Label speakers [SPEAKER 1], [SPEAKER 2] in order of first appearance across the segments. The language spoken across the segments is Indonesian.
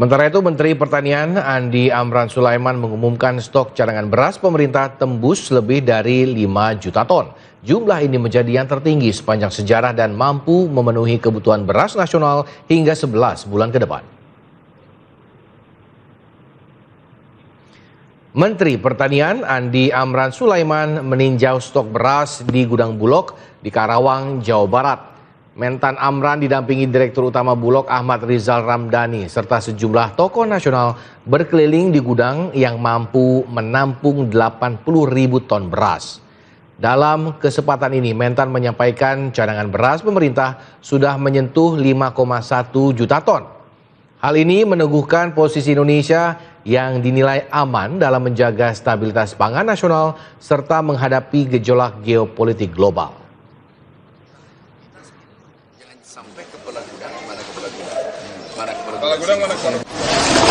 [SPEAKER 1] Sementara itu, Menteri Pertanian Andi Amran Sulaiman mengumumkan stok cadangan beras pemerintah tembus lebih dari 5 juta ton. Jumlah ini menjadi yang tertinggi sepanjang sejarah dan mampu memenuhi kebutuhan beras nasional hingga 11 bulan ke depan. Menteri Pertanian Andi Amran Sulaiman meninjau stok beras di gudang Bulog di Karawang, Jawa Barat. Mentan Amran didampingi Direktur Utama Bulog Ahmad Rizal Ramdhani serta sejumlah tokoh nasional berkeliling di gudang yang mampu menampung 80.000 ton beras. Dalam kesempatan ini, Mentan menyampaikan cadangan beras pemerintah sudah menyentuh 5,1 juta ton. Hal ini meneguhkan posisi Indonesia yang dinilai aman dalam menjaga stabilitas pangan nasional serta menghadapi gejolak geopolitik global.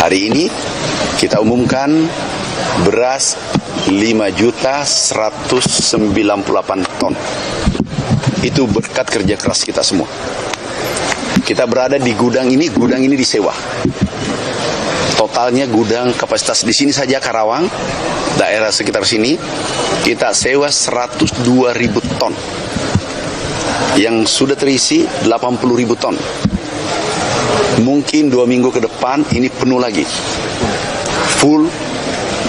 [SPEAKER 2] Hari ini kita umumkan beras 5.198 ton. Itu berkat kerja keras kita semua. Kita berada di gudang ini disewa. Totalnya gudang kapasitas di sini saja Karawang, daerah sekitar sini, kita sewa 102.000 ton. Yang sudah terisi 80.000 ton. Mungkin 2 minggu ke depan ini penuh lagi. Full.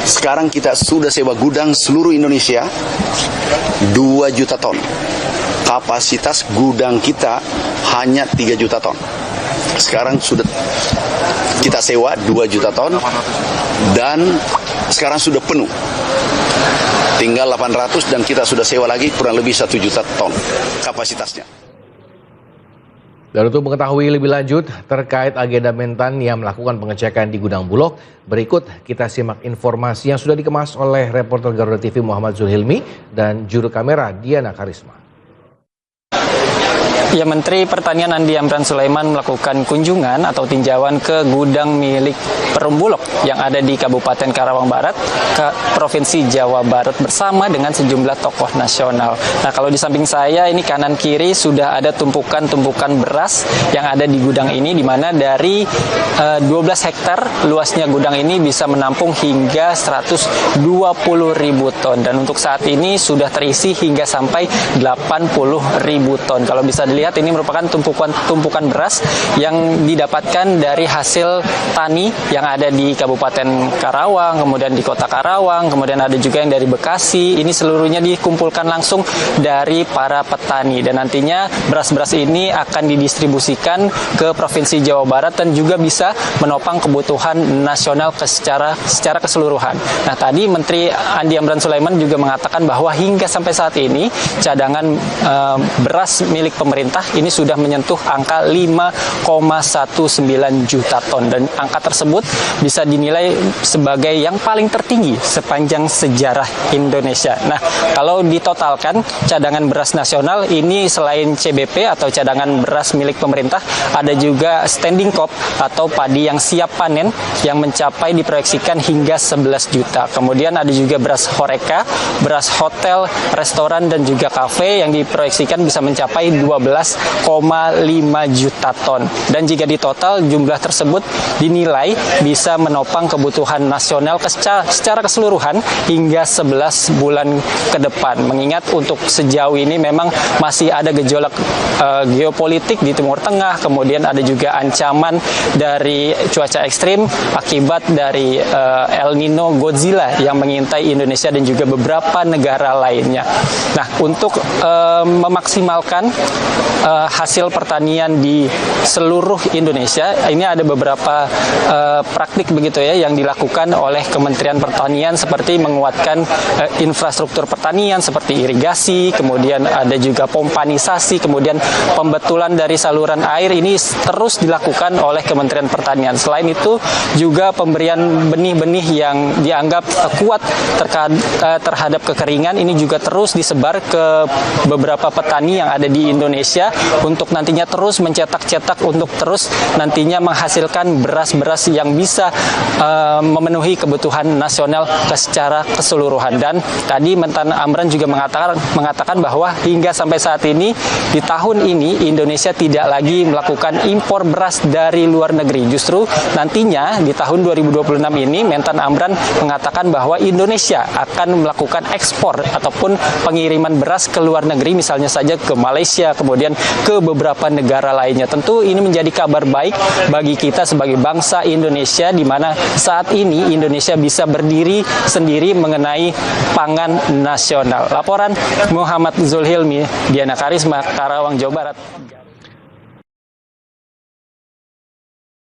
[SPEAKER 2] Sekarang kita sudah sewa gudang seluruh Indonesia 2 juta ton. Kapasitas gudang kita hanya 3 juta ton. Sekarang sudah kita sewa 2 juta ton dan sekarang sudah penuh. Tinggal 800 dan kita sudah sewa lagi kurang lebih 1 juta ton kapasitasnya.
[SPEAKER 1] Dan untuk mengetahui lebih lanjut terkait agenda Mentan yang melakukan pengecekan di gudang Bulog, berikut kita simak informasi yang sudah dikemas oleh reporter Garuda TV Muhammad Zulhilmi dan juru kamera Diana Karisma.
[SPEAKER 3] Ya, Menteri Pertanian Andi Amran Sulaiman melakukan kunjungan atau tinjauan ke gudang milik Perum Bulog yang ada di Kabupaten Karawang Barat, ke Provinsi Jawa Barat bersama dengan sejumlah tokoh nasional. Nah, kalau di samping saya ini kanan kiri sudah ada tumpukan-tumpukan beras yang ada di gudang ini, di mana dari 12 hektar luasnya gudang ini bisa menampung hingga 120.000 ton dan untuk saat ini sudah terisi hingga sampai 80.000 ton. Kalau bisa dilihat ini merupakan tumpukan beras yang didapatkan dari hasil tani yang ada di Kabupaten Karawang, kemudian di Kota Karawang, kemudian ada juga yang dari Bekasi. Ini seluruhnya dikumpulkan langsung dari para petani dan nantinya beras-beras ini akan didistribusikan ke Provinsi Jawa Barat dan juga bisa menopang kebutuhan nasional secara keseluruhan. Nah, tadi Menteri Andi Amran Sulaiman juga mengatakan bahwa hingga sampai saat ini cadangan beras milik pemerintah ini sudah menyentuh angka 5,19 juta ton dan angka tersebut bisa dinilai sebagai yang paling tertinggi sepanjang sejarah Indonesia. Nah, kalau ditotalkan cadangan beras nasional ini selain CBP atau cadangan beras milik pemerintah, ada juga standing crop atau padi yang siap panen yang mencapai diproyeksikan hingga 11 juta. Kemudian ada juga beras horeca, beras hotel, restoran dan juga kafe yang diproyeksikan bisa mencapai 12,5 juta ton. Dan jika ditotal jumlah tersebut dinilai bisa menopang kebutuhan nasional secara keseluruhan hingga 11 bulan ke depan. Mengingat untuk sejauh ini memang masih ada gejolak geopolitik di Timur Tengah, kemudian ada juga ancaman dari cuaca ekstrim akibat dari El Nino Godzilla yang mengintai Indonesia dan juga beberapa negara lainnya. Nah, untuk memaksimalkan hasil pertanian di seluruh Indonesia, ini ada beberapa praktik begitu ya yang dilakukan oleh Kementerian Pertanian seperti menguatkan infrastruktur pertanian seperti irigasi, kemudian ada juga pompanisasi, kemudian pembetulan dari saluran air ini terus dilakukan oleh Kementerian Pertanian. Selain itu juga pemberian benih-benih yang dianggap kuat terhadap kekeringan ini juga terus disebar ke beberapa petani yang ada di Indonesia untuk nantinya terus mencetak untuk terus nantinya menghasilkan beras-beras yang bisa memenuhi kebutuhan nasional secara keseluruhan. Dan tadi Mentan Amran juga mengatakan bahwa hingga sampai saat ini di tahun ini Indonesia tidak lagi melakukan impor beras dari luar negeri. ini. Justru nantinya di tahun 2026 ini Mentan Amran mengatakan bahwa Indonesia akan melakukan ekspor ataupun pengiriman beras ke luar negeri, misalnya saja ke Malaysia, kemudian ke beberapa negara lainnya. Tentu ini menjadi kabar baik bagi kita sebagai bangsa Indonesia, di mana saat ini Indonesia bisa berdiri sendiri mengenai pangan nasional. Laporan Muhammad Zulhilmi, Diana Karisma, Karawang, Jawa Barat.